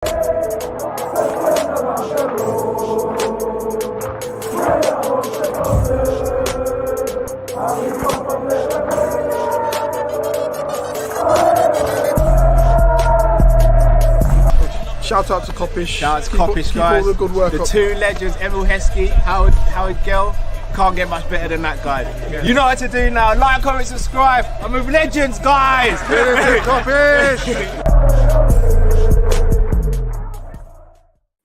Shout out to Kop-Ish. Shout out to Kopish, guys. All the good work the up. two legends, Emil Heskey, Howard Gill. Can't get much better than that, guys. Yeah. You know what to do now. Like, comment, subscribe. I'm with legends, guys. Kopish.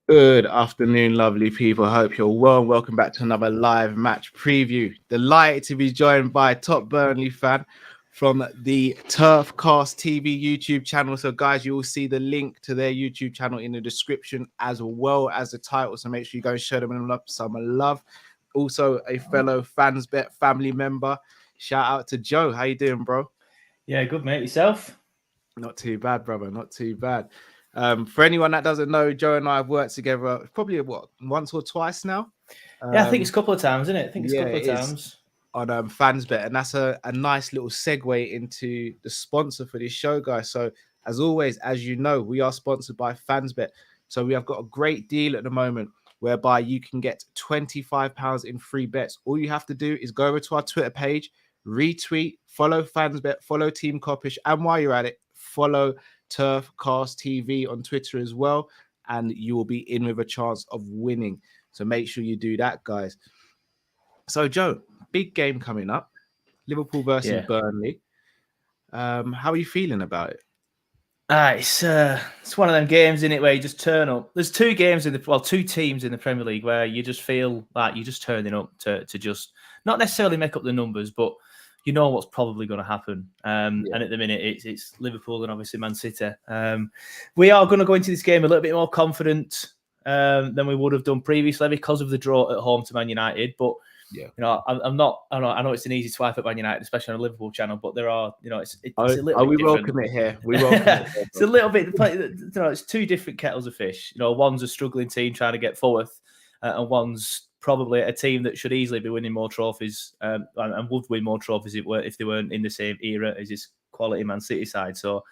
Good afternoon, lovely people. Hope you're well. Welcome back to another live match preview. Delighted to be joined by a top Burnley fan from the Turfcast TV YouTube channel. So guys, you will see the link to their YouTube channel in the description as well as the title. So make sure you go and show them some love. Also a fellow FansBet family member. Shout out to Joe. How you doing, bro? Yeah, good, mate. Yourself? Not too bad, brother. Not too bad. For anyone that doesn't know, Joe and I have worked together probably once or twice now. Yeah, I think it's a couple of times, isn't it? I think it's a couple of times. On FansBet, and that's a nice little segue into the sponsor for this show, guys. So as always, as you know, we are sponsored by FansBet. So we have got a great deal at the moment whereby you can get £25 in free bets. All you have to do is go over to our Twitter page, retweet, follow FansBet, follow Team Kopish, and while you're at it, follow Turfcast TV on Twitter as well, and you will be in with a chance of winning. So make sure you do that, guys. So Joe, big game coming up, Liverpool versus Burnley. How are you feeling about it? It's one of them games, isn't it, where you just turn up. There's two teams in the Premier League where you just feel like you're just turning up to just not necessarily make up the numbers, but you know what's probably going to happen. And at the minute, it's Liverpool and obviously Man City. We are going to go into this game a little bit more confident than we would have done previously because of the draw at home to Man United, but. Yeah, you know, I'm not. I know it's an easy swipe at Man United, especially on a Liverpool channel. But there are, you know, it's a little. We welcome it here. We welcome it. It's a little bit. You know, it's two different kettles of fish. You know, one's a struggling team trying to get forth, and one's probably a team that should easily be winning more trophies and would win more trophies if they weren't in the same era as this quality Man City side. So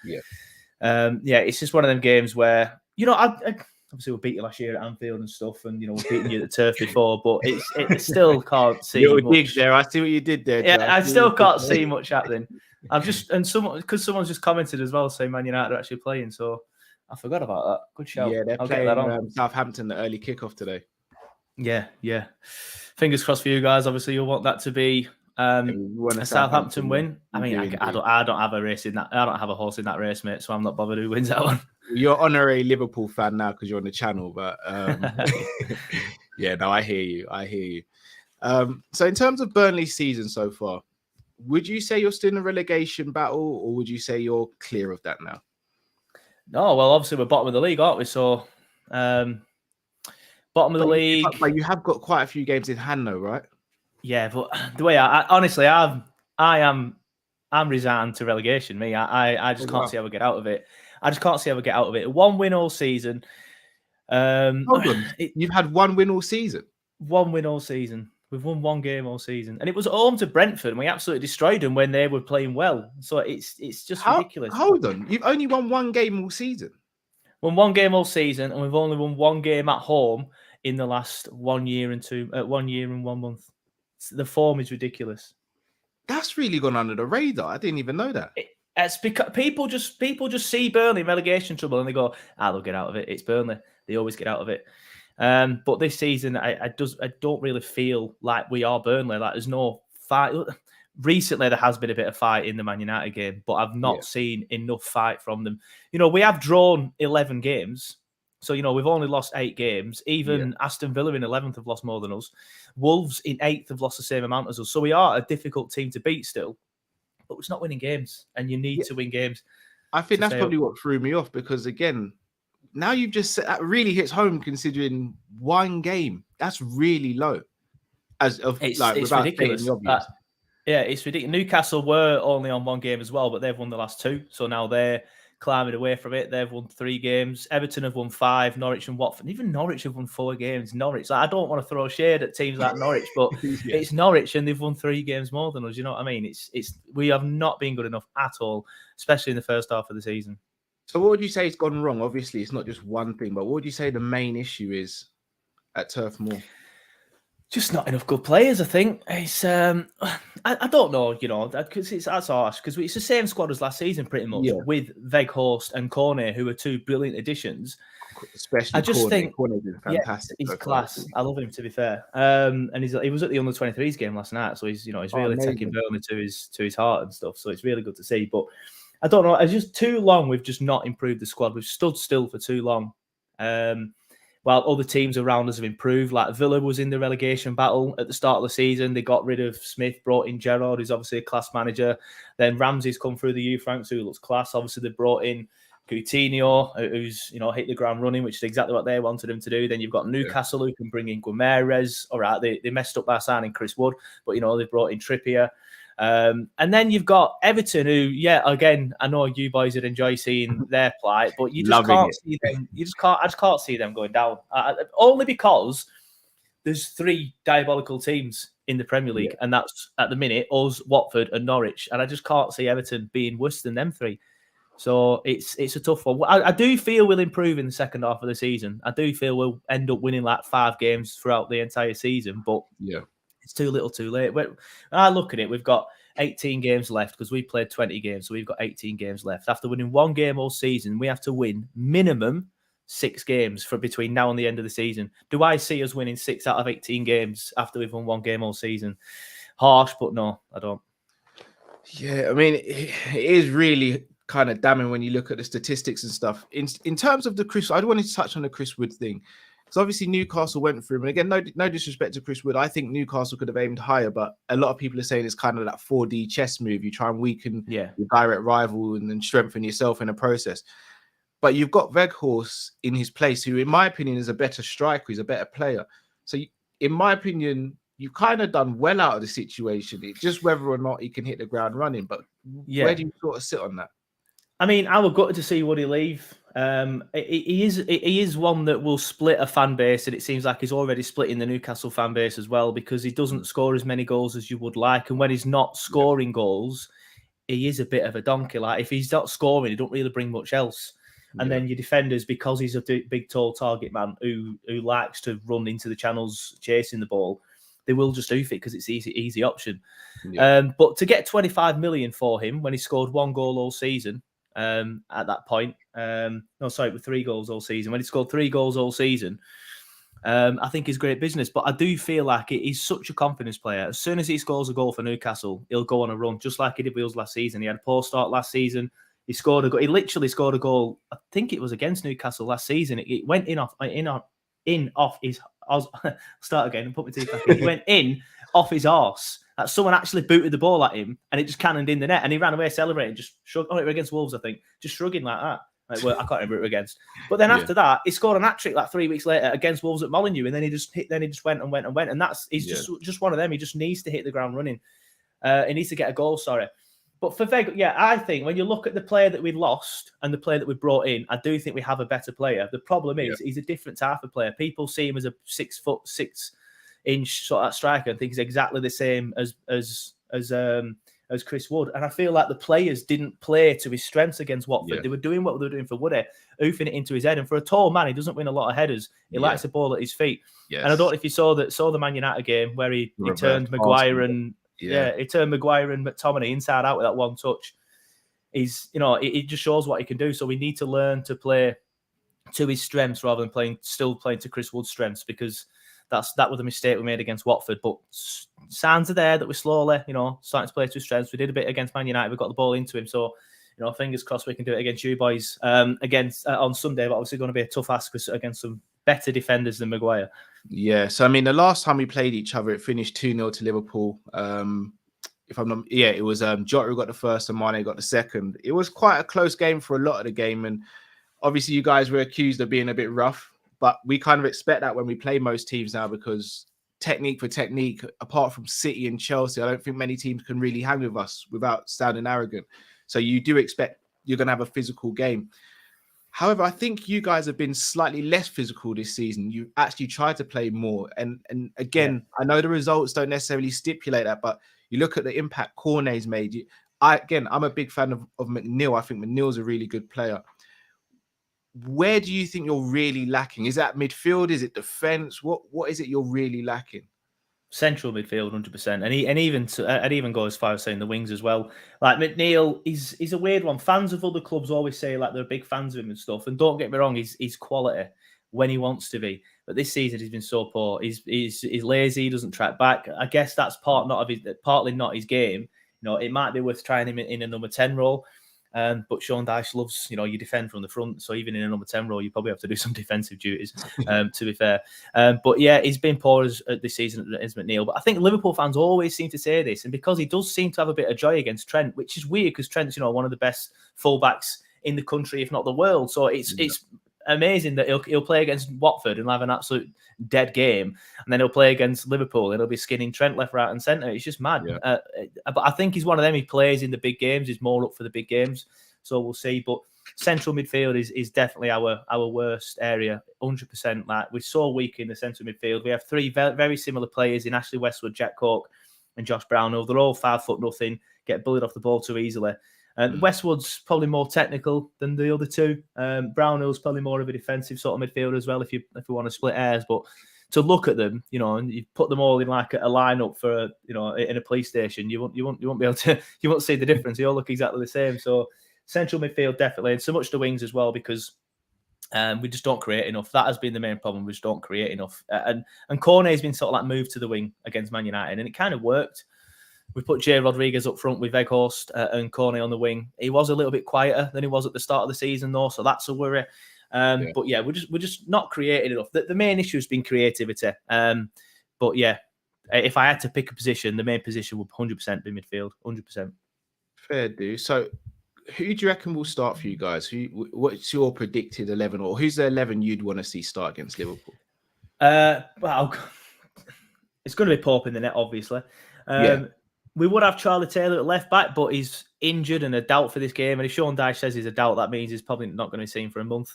it's just one of them games where I obviously we beat you last year at Anfield and stuff, and we've beaten you at the turf before, but it still can't see much. There, I see what you did there. Yeah, I still can't see much happening. Someone's just commented as well saying Man United are actually playing, so I forgot about that. Good shout. Yeah, they're playing Southampton the early kickoff today. Yeah. Fingers crossed for you guys. Obviously, you'll want that to be a Southampton win. I mean, I don't have a race in that. I don't have a horse in that race, mate. So I'm not bothered who wins that one. You're honorary Liverpool fan now because you're on the channel, but I hear you. So in terms of Burnley's season so far, would you say you're still in a relegation battle, or would you say you're clear of that now? No, well, obviously we're bottom of the league, aren't we? So bottom of the league. But you have got quite a few games in hand, though, right? Yeah, but the way I'm resigned to relegation. I just can't see how we get out of it. One win all season. Hold on. You've had one win all season? One win all season. We've won one game all season. And it was at home to Brentford, and we absolutely destroyed them when they were playing well. So it's just ridiculous. Hold on. You've only won one game all season? Won one game all season, and we've only won one game at home in the last 1 year and 1 month. The form is ridiculous. That's really gone under the radar. I didn't even know that. It's because people just see Burnley in relegation trouble and they go, they'll get out of it. It's Burnley. They always get out of it. But this season, I don't really feel like we are Burnley. Like there's no fight. Recently, there has been a bit of fight in the Man United game, but I've not seen enough fight from them. We have drawn 11 games. So, we've only lost 8 games. Even Aston Villa in 11th have lost more than us. Wolves in 8th have lost the same amount as us. So we are a difficult team to beat still. But it's not winning games, and you need to win games. I think that's probably what threw me off because, again, now you've just said that really hits home considering one game. That's really low. It's ridiculous. It's ridiculous. Newcastle were only on one game as well, but they've won the last 2. So now they're climbing away from it. They've won 3 games. Everton have won 5. Norwich and Watford. Even Norwich have won 4 games. I don't want to throw shade at teams like Norwich, but it's Norwich and they've won 3 games more than us. You know what I mean? We have not been good enough at all, especially in the first half of the season. So what would you say has gone wrong? Obviously, it's not just one thing, but what would you say the main issue is at Turf Moor? Just not enough good players, I think. It's I don't know, because that's harsh because it's the same squad as last season pretty much Yeah, with Weghorst and Cornet, who are two brilliant additions. especially I just Cornet. think, Cornet's been yeah, fantastic he's so far. class. I love him, to be fair. And he was at the under-23s game last night, so he's really taking Amazing. Burnley to his heart and stuff. So it's really good to see. But I don't know. It's just too long. We've just not improved the squad. We've stood still for too long. While other teams around us have improved, like Villa was in the relegation battle at the start of the season. They got rid of Smith, brought in Gerrard, who's obviously a class manager. Then Ramsey's come through the youth ranks, who looks class. Obviously, they brought in Coutinho, who's hit the ground running, which is exactly what they wanted him to do. Then you've got Newcastle, who can bring in Guimaraes. All right, they messed up by signing Chris Wood, but they've brought in Trippier. And then you've got Everton, who, again, I know you boys would enjoy seeing their plight, but you just can't see them. I just can't see them going down. Only because there's three diabolical teams in the Premier League, and that's at the minute us, Watford, and Norwich, and I just can't see Everton being worse than them three. So it's a tough one. I do feel we'll improve in the second half of the season. I do feel we'll end up winning like 5 games throughout the entire season, but it's too little too late. When I look at it, we've got 18 games left because we played 20 games, so we've got 18 games left. After winning 1 game all season, we have to win minimum 6 games for between now and the end of the season. Do I see us winning 6 out of 18 games after we've won 1 game all season? Harsh, but no, I don't. Yeah, I mean, it is really kind of damning when you look at the statistics and stuff. In terms of the Chris, I wanted to touch on the Chris Wood thing. So obviously Newcastle went for him. And again, no disrespect to Chris Wood. I think Newcastle could have aimed higher, but a lot of people are saying it's kind of that 4D chess move. You try and weaken your direct rival and then strengthen yourself in the process. But you've got Weghorst in his place, who in my opinion is a better striker. He's a better player. So in my opinion, you've kind of done well out of the situation. It's just whether or not he can hit the ground running. But where do you sort of sit on that? I mean, I would gutted to see Woody leave. He is one that will split a fan base, and it seems like he's already splitting the Newcastle fan base as well because he doesn't score as many goals as you would like, and when he's not scoring goals, he is a bit of a donkey. Like if he's not scoring, he don't really bring much else. And then your defenders, because he's a big, tall target man who likes to run into the channels chasing the ball, they will just oof it because it's easy option. But to get 25 million for him when he scored 1 goal all season. At that point, with 3 goals all season. When he scored 3 goals all season, I think is great business. But I do feel like he's such a confidence player. As soon as he scores a goal for Newcastle, he'll go on a run, just like he did with us last season. He had a poor start last season. He scored a goal. He literally scored a goal. I think it was against Newcastle last season. It went in off his. I'll start again and put my teeth back in. He went in off his arse. That someone actually booted the ball at him and it just cannoned in the net and he ran away celebrating, just shrugged. Oh, it was against Wolves, I think. Just shrugging like that. Like, well, I can't remember who it was against. But then after that, he scored an hat-trick like 3 weeks later against Wolves at Molineux, and then he just went and went and went. And he's just one of them. He just needs to hit the ground running. He needs to get a goal, sorry. But for Veg, I think when you look at the player that we lost and the player that we brought in, I do think we have a better player. The problem is he's a different type of player. People see him as a 6'6" sort of striker and think he's exactly the same as Chris Wood. And I feel like the players didn't play to his strengths against Watford. They were doing what they were doing for Woody, oofing it into his head. And for a tall man, he doesn't win a lot of headers. He likes the ball at his feet. And I don't know if you saw the Man United game where he turned Maguire and he turned Maguire and McTominay inside out with that one touch. It just shows what he can do. So we need to learn to play to his strengths rather than still playing to Chris Wood's strengths, because that was a mistake we made against Watford. But signs are there that we're slowly, starting to play to his strengths. We did a bit against Man United. We got the ball into him. So, fingers crossed we can do it against you boys on Sunday. But obviously going to be a tough ask against some better defenders than Maguire. Yeah. So, I mean, the last time we played each other, it finished 2-0 to Liverpool. If I'm not, it was Jota who got the first and Mane got the second. It was quite a close game for a lot of the game. And obviously you guys were accused of being a bit rough. But we kind of expect that when we play most teams now, because technique for technique, apart from City and Chelsea, I don't think many teams can really hang with us without sounding arrogant. So you do expect you're going to have a physical game. However, I think you guys have been slightly less physical this season. You actually tried to play more. And again, I know the results don't necessarily stipulate that, but you look at the impact Cornet's made. I'm a big fan of McNeil. I think McNeil's a really good player. where do you think you're really lacking? Is that midfield? Is it defense? What is it you're really lacking? Central midfield, 100%, and even go as far as saying the wings as well. Like McNeil, he's a weird one. Fans of other clubs always say like they're big fans of him and stuff. And don't get me wrong, he's quality when he wants to be. But this season he's been so poor. He's lazy. He doesn't track back. I guess that's partly not his game. You know, it might be worth trying him in a number 10 role. But Sean Dyche loves, you defend from the front. So even in a number 10 role, you probably have to do some defensive duties, to be fair. But yeah, he's been poor this season as McNeil. But I think Liverpool fans always seem to say this. And because he does seem to have a bit of joy against Trent, which is weird because Trent's, one of the best fullbacks in the country, if not the world. So it's amazing that he'll play against Watford and have an absolute dead game, and then he'll play against Liverpool and he'll be skinning Trent left, right, and centre. It's just mad. Yeah. But I think he's one of them. He plays in the big games. He's more up for the big games, so we'll see. But central midfield is definitely our worst area, 100%. Like, we're so weak in the central midfield. We have three very similar players in Ashley Westwood, Jack Cork, and Josh Brownhill. They're all 5'0", get bullied off the ball too easily. Westwood's probably more technical than the other two. Brownhill's probably more of a defensive sort of midfielder as well, if we want to split hairs. But to look at them, and you put them all in like a lineup for in a police station, you won't be able to, you won't see the difference. They all look exactly the same. So central midfield definitely, and so much the wings as well, because we just don't create enough. That has been the main problem. We just don't create enough. And Cornet's been sort of like moved to the wing against Man United, and it kind of worked. We put Jay Rodriguez up front with Weghorst and Cornet on the wing. He was a little bit quieter than he was at the start of the season, though, so that's a worry. But yeah, we're just not creating enough. The main issue has been creativity. But yeah, if I had to pick a position, the main position would 100% be midfield. 100%. Fair do. So, who do you reckon will start for you guys? What's your predicted 11, or who's the 11 you'd want to see start against Liverpool? Well, it's going to be Pope in the net, obviously. We would have Charlie Taylor at left back, but he's injured and a doubt for this game. And if Sean Dyche says he's a doubt, that means he's probably not going to be seen for a month.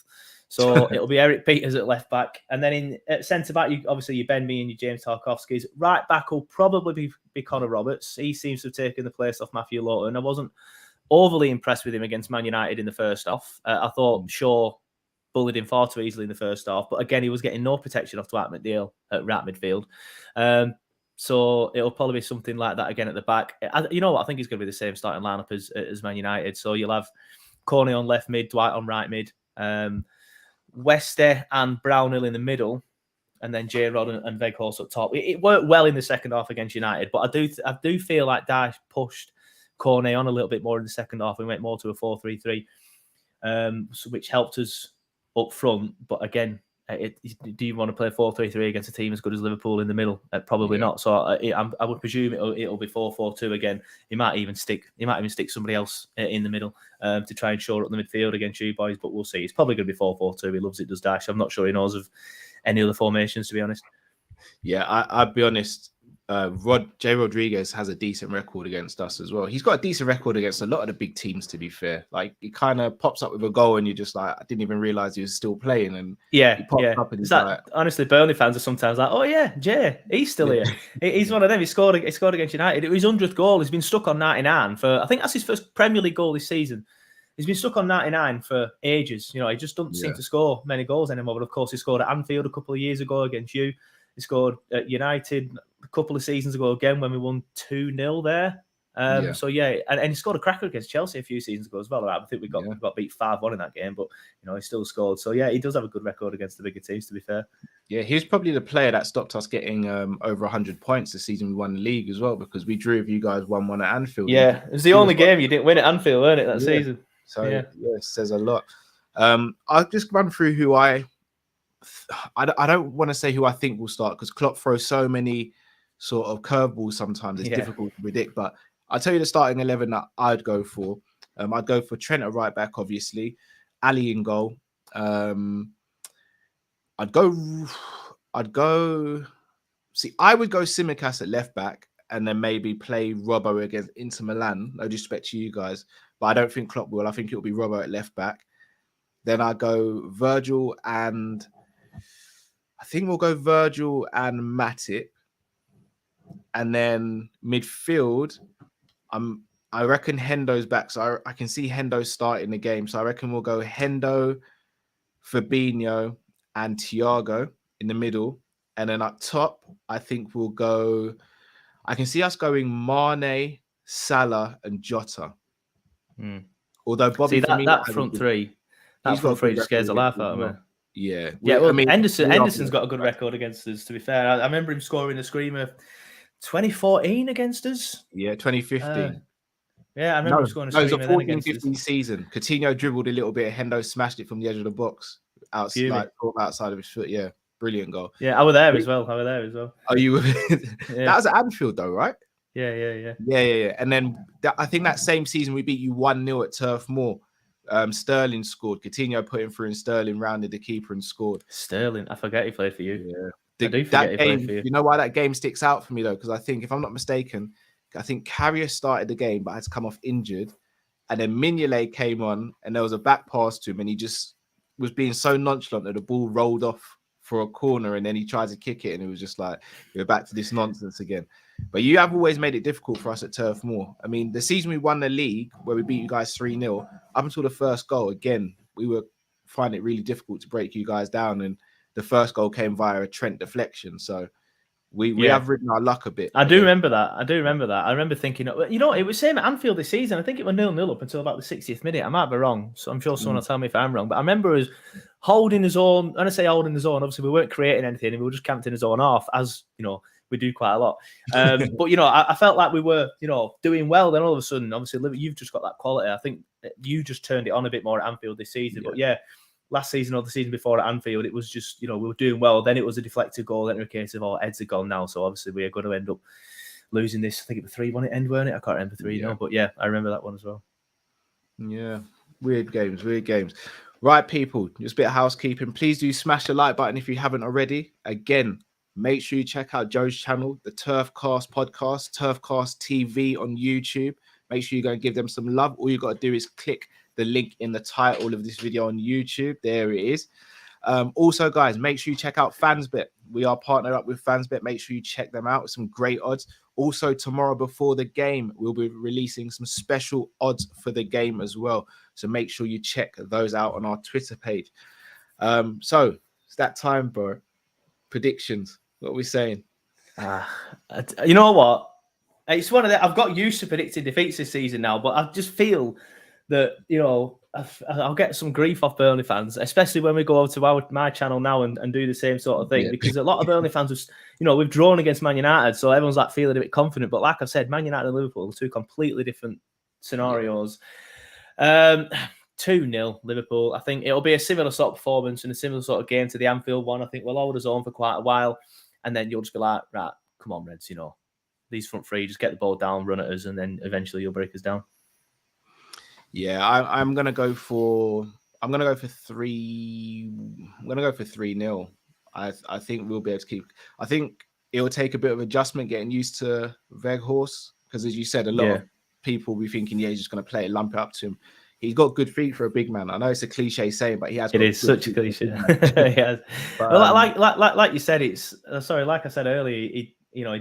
So it'll be Eric Peters at left back. And then at centre back, obviously your Ben Mee and your James Tarkowski's. Right back will probably be Connor Roberts. He seems to have taken the place off Matthew Lowton. I wasn't overly impressed with him against Man United in the first half. I thought Shaw bullied him far too easily in the first half. But again, he was getting no protection off Dwight McNeil at right midfield. So it'll probably be something like that again at the back. You know what? I think it's going to be the same starting lineup as Man United. So you'll have Cornet on left mid, Dwight on right mid, Wester and Brownhill in the middle, and then J-Rod and Weghorst up top. It worked well in the second half against United, but I do feel like Dyche pushed Cornet on a little bit more in the second half and went more to a 4-3-3, which helped us up front. But again, do you want to play 4-3-3 against a team as good as Liverpool in the middle? Probably not. So I would presume it'll be 4-4-2 again. He might even stick somebody else in the middle to try and shore up the midfield against you boys. But we'll see. It's probably going to be 4-4-2. He loves it, does Dyche. I'm not sure he knows of any other formations, to be honest. Yeah, I'll be honest. Jay Rodriguez has a decent record against us as well. He's got a decent record against a lot of the big teams, to be fair. Like, he kind of pops up with a goal and you're just like, I didn't even realize he was still playing. And he popped up and he's like, honestly, Burnley fans are sometimes like, oh yeah, Jay, he's still here. He's one of them. He scored against United. It was his 100th goal. He's been stuck on 99 for, I think that's his first Premier League goal this season. He's been stuck on 99 for ages. He just doesn't seem to score many goals anymore. But of course, he scored at Anfield a couple of years ago against you. He scored at United a couple of seasons ago again when we won 2-0 there. So and he scored a cracker against Chelsea a few seasons ago as well. I think we got beat 5-1 in that game, but he still scored. So yeah, he does have a good record against the bigger teams, to be fair. Yeah, he was probably the player that stopped us getting over 100 points the season we won the league as well, because we drew with you guys 1-1 at Anfield. Yeah, it was the only game you didn't win at Anfield, weren't it, that season? So yeah, it says a lot. I'll just run through who I don't want to say who I think will start, because Klopp throws so many sort of curveballs sometimes. It's difficult to predict. But I'll tell you the starting 11 that I'd go for. I'd go for Trent at right back, obviously. Ali in goal. I'd go. I would go Tsimikas at left back, and then maybe play Robbo against Inter Milan. No disrespect to you guys, but I don't think Klopp will. I think it'll be Robbo at left back. Then I go Virgil and Matip. And then midfield, I reckon Hendo's back. So I can see Hendo starting the game. So I reckon we'll go Hendo, Fabinho, and Thiago in the middle. And then up top, I think we'll go. I can see us going Mane, Salah, and Jota. Although Bobby See Firmino that has a front good, three, he's got a good just record scares the against life us out as of me. well. Yeah, Yeah, well, we Henderson's are got a good record against us. To be fair, I remember him scoring a screamer 2014 against us. Yeah, 2015. Yeah, I remember No, him scoring a no, it was a screamer then 14, against us. 15 season. Coutinho dribbled a little bit. Hendo smashed it from the edge of the box, outside of his foot. Yeah, brilliant goal. Yeah, I was there as well. Are you? Yeah. That was at Anfield, though, right? Yeah. Yeah. And then I think that same season we beat you 1-0 at Turf Moor. Sterling scored. Coutinho put him through, and Sterling rounded the keeper and scored. Sterling, I forget he played for you. Yeah, I do forget he played for you. You know why that game sticks out for me though? Because I think, if I'm not mistaken, I think Carrier started the game but had to come off injured, and then Mignolet came on, and there was a back pass to him, and he just was being so nonchalant that the ball rolled off for a corner, and then he tried to kick it, and it was just like, we're back to this nonsense again. But you have always made it difficult for us at Turf Moor. I mean, the season we won the league, where we beat you guys 3-0, up until the first goal, again, we were finding it really difficult to break you guys down, and the first goal came via a Trent deflection. So we have ridden our luck a bit. I do remember that. I remember thinking, you know, it was same at Anfield this season. I think it was 0-0 up until about the 60th minute. I might be wrong, so I'm sure someone will tell me if I'm wrong. But I remember us holding his own. When I say holding his own, obviously we weren't creating anything, and we were just camping his own off, as you know, we do quite a lot. But you know, I felt like we were, you know, doing well. Then all of a sudden, obviously, you've just got that quality. I think you just turned it on a bit more at Anfield this season. But yeah, last season or the season before at Anfield, it was just, you know, we were doing well. Then it was a deflected goal. Then it was a case of, oh, heads are gone now. So obviously we are going to end up losing this. I think it was 3-1 at end, weren't it? I can't remember 3-0. But yeah, I remember that one as well. Yeah, weird games. Right, people, just a bit of housekeeping. Please do smash the like button if you haven't already. Again, make sure you check out Joe's channel, the Turfcast podcast, Turfcast TV on YouTube. Make sure you go and give them some love. All you got to do is click the link in the title of this video on YouTube. There it is. Also, guys, make sure you check out Fansbet. We are partnered up with Fansbet. Make sure you check them out. Some great odds. Also, tomorrow before the game, we'll be releasing some special odds for the game as well. So make sure you check those out on our Twitter page. So it's that time, bro. Predictions. What are we saying? You know what? It's one of the. I've got used to predicting defeats this season now, but I just feel that, you know, I'll get some grief off Burnley fans, especially when we go over to my channel now and do the same sort of thing, because a lot of Burnley fans, you know, we've drawn against Man United, so everyone's like feeling a bit confident. But like I said, Man United and Liverpool are two completely different scenarios. 2-0 Liverpool. I think it'll be a similar sort of performance and a similar sort of game to the Anfield one. I think we'll hold us on for quite a while, and then you'll just be like, right, come on, Reds, you know, these front three, just get the ball down, run at us, and then eventually you'll break us down. Yeah, I'm gonna go for 3. I'm gonna go for 3-0. I think we'll be able to keep. I think it will take a bit of adjustment getting used to Weghorst, because as you said, a lot of people will be thinking, yeah, he's just gonna play it, lump it up to him. He's got good feet for a big man. I know it's a cliche saying, but he has. It is such a cliche. He has. But, well, like you said, it's sorry. Like I said earlier, he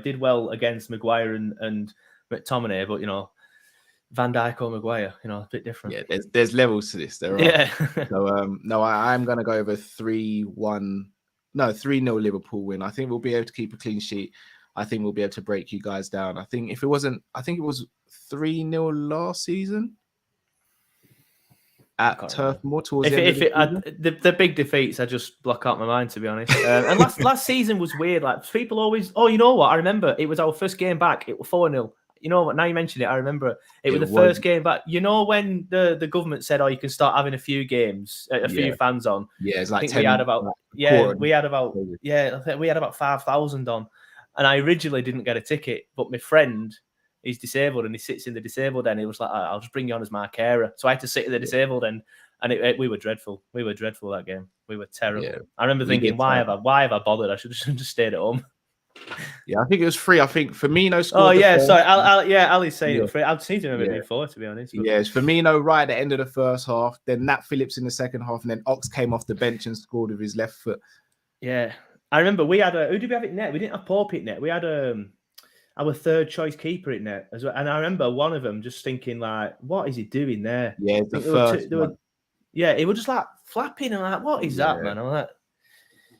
did well against Maguire and McTominay, but you know, Van Dijk or Maguire, you know, a bit different. Yeah, there's levels to this. There are. Yeah. So no, I'm gonna go over 3-1. No, 3-0 Liverpool win. I think we'll be able to keep a clean sheet. I think we'll be able to break you guys down. I think it was 3-0 last season at Turf Moor towards the end of the big defeats, I just block out my mind, to be honest. And last season was weird. Like, people always, you know what? I remember it was our first game back. It was 4-0. You know what? Now you mention it, I remember it was the first game back. You know when the government said, you can start having a few games, a few fans on. Yeah, it's like I think we had about 5,000 on, and I originally didn't get a ticket, but my friend, he's disabled and he sits in the disabled end. He was like, I'll just bring you on as my carer. So I had to sit in the disabled end, and we were dreadful. We were dreadful that game. We were terrible. Yeah, I remember thinking, why have I bothered? I should have just stayed at home. Yeah, I think it was free. I think Firmino scored. Oh yeah, sorry. Ali's saying it was free. I'd seen to remember it before, to be honest. But... yeah, it's Firmino right at the end of the first half. Then Nat Phillips in the second half, and then Ox came off the bench and scored with his left foot. Yeah, I remember we had who did we have at net? We didn't have Pope at net. We had our third choice keeper at net as well. And I remember one of them just thinking, like, what is he doing there? Yeah, the first one. Yeah, he was just like flapping and like, what is that, man? I'm like,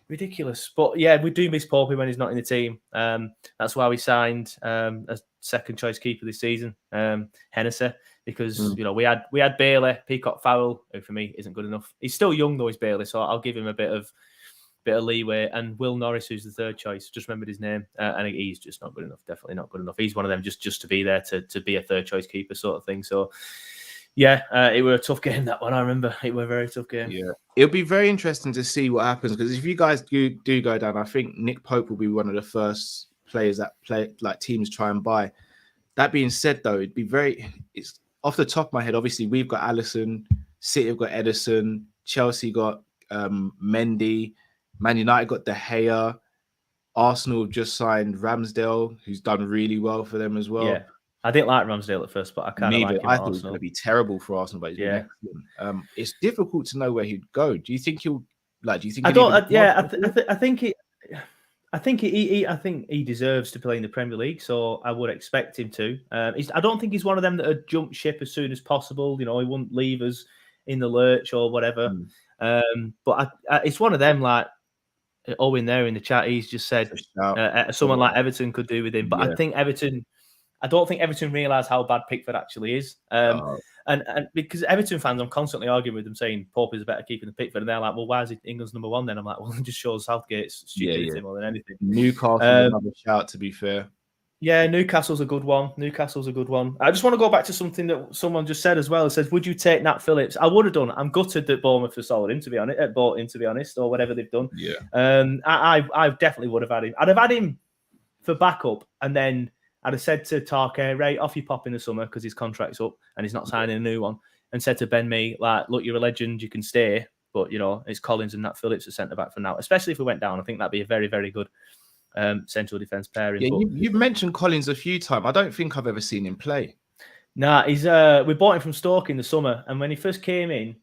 ridiculous. But yeah, we do miss Popey when he's not in the team. That's why we signed a second choice keeper this season, Hennessy, because you know we had Bailey, Peacock Farrell, who for me isn't good enough. He's still young though, he's Bailey, so I'll give him a bit of leeway. And Will Norris, who's the third choice, just remembered his name, and he's just not good enough. Definitely not good enough. He's one of them just to be there to be a third choice keeper sort of thing. So. Yeah, it was a tough game, that one. I remember it was a very tough game. Yeah, it'll be very interesting to see what happens, because if you guys do go down, I think Nick Pope will be one of the first players that teams try and buy. That being said, though, it's off the top of my head. Obviously, we've got Alisson, City have got Edison, Chelsea got Mendy, Man United got De Gea, Arsenal have just signed Ramsdale, who's done really well for them as well. Yeah. I didn't like Ramsdale at first, but I kind of like him. I thought he was going to be terrible for Arsenal, but he's been excellent. It's difficult to know where he'd go. Do you think he'll like? Do you think? I think he deserves to play in the Premier League, so I would expect him to. I don't think he's one of them that would jump ship as soon as possible. You know, he wouldn't leave us in the lurch or whatever. But it's one of them like Owen there in the chat. He's just said someone like Everton could do with him, but I think Everton. I don't think Everton realise how bad Pickford actually is. And because Everton fans, I'm constantly arguing with them saying Pope is a better keeper than Pickford. And they're like, well, why is he England's number one then? I'm like, well, it just shows Southgate's stupidity more than anything. Newcastle, another shout, to be fair. Yeah, Newcastle's a good one. I just want to go back to something that someone just said as well. It says, would you take Nat Phillips? I would have done. I'm gutted that Bournemouth have sold him, bought him, to be honest, or whatever they've done. Yeah. I definitely would have had him. I'd have had him for backup, and then I'd have said to Tarkey, right, off you pop in the summer because his contract's up and he's not signing a new one. And said to Ben Mee, like, look, you're a legend, you can stay. But, you know, it's Collins and Nat Phillips a centre-back for now. Especially if we went down, I think that'd be a very, very good central defence pairing. Yeah, you've mentioned Collins a few times. I don't think I've ever seen him play. Nah, we bought him from Stoke in the summer. And when he first came in,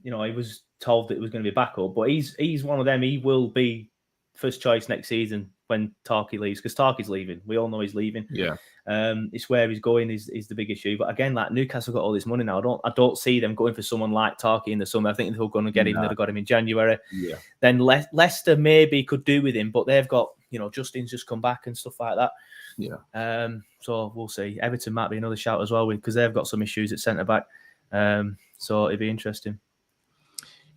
you know, he was told that it was going to be backup. But he's one of them. He will be first choice next season when Tarkey leaves, because Tarkey's leaving. We all know he's leaving. Yeah. It's where he's going is the big issue. But again, like Newcastle got all this money now. I don't see them going for someone like Tarkey in the summer. I think they're going to get him. They've got him in January. Yeah. Then Leicester maybe could do with him, but they've got, you know, Justin's just come back and stuff like that. Yeah. So we'll see. Everton might be another shout as well, because they've got some issues at centre back. So it'd be interesting.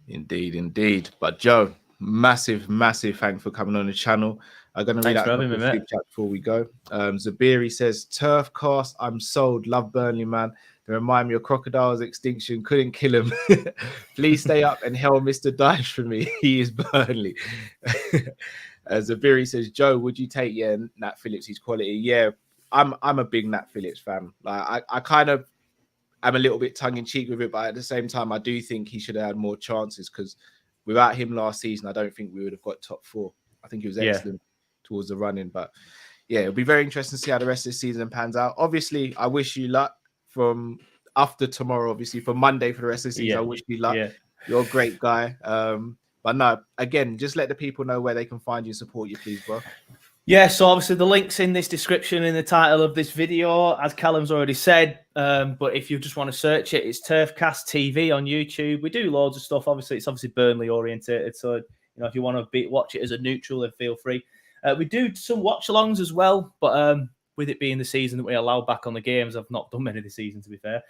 Indeed. But Joe, massive thanks for coming on the channel. I'm going to read out the chat before we go. Zabiri says, Turf cast, I'm sold. Love Burnley, man. They remind me of Crocodile's extinction. Couldn't kill him. Please stay up and hell Mr. Dice for me. He is Burnley. Zabiri says, Joe, would you take Nat Phillips, his quality? Yeah, I'm a big Nat Phillips fan. Like I kind of am a little bit tongue-in-cheek with it, but at the same time, I do think he should have had more chances, because without him last season, I don't think we would have got top 4. I think he was excellent towards the running. But yeah, it'll be very interesting to see how the rest of the season pans out. Obviously, I wish you luck from after tomorrow, obviously, for Monday for the rest of the season. I wish you luck. You're a great guy. But no, again, just let the people know where they can find you and support you, please, bro. Yeah, so obviously the link's in this description, in the title of this video, as Callum's already said. But if you just want to search it, it's Turfcast TV on YouTube. We do loads of stuff. Obviously, it's Burnley oriented. So, you know, if you want to watch it as a neutral, then feel free. We do some watch-alongs as well, but with it being the season that we allow back on the games, I've not done many this season, to be fair.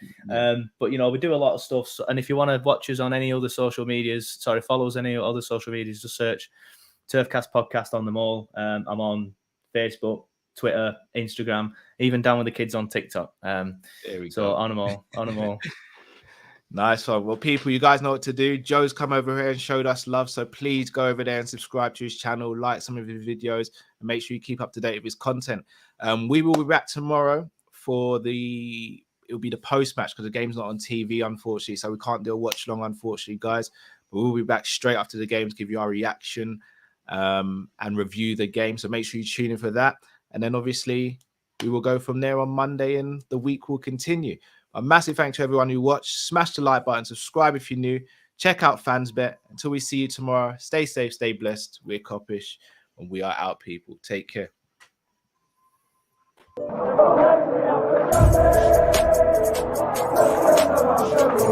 But, you know, we do a lot of stuff. So, and if you want to watch us on any other social medias, follow us on any other social medias, just search Turfcast Podcast on them all. I'm on Facebook, Twitter, Instagram, even down with the kids on TikTok. There we go. On them all. Nice one. Well, people, you guys know what to do. Joe's come over here and showed us love, so please go over there and subscribe to his channel, like some of his videos, and make sure you keep up to date with his content. We will be back tomorrow for it'll be the post-match, because the game's not on TV, unfortunately, so we can't do a watch-along, unfortunately, guys. But we'll be back straight after the games, give you our reaction and review the game, so make sure you tune in for that. And then, obviously, we will go from there on Monday, and the week will continue. A massive thanks to everyone who watched. Smash the like button, subscribe if you're new. Check out FansBet. Until we see you tomorrow, stay safe, stay blessed. We're Kopish, and we are out, people. Take care.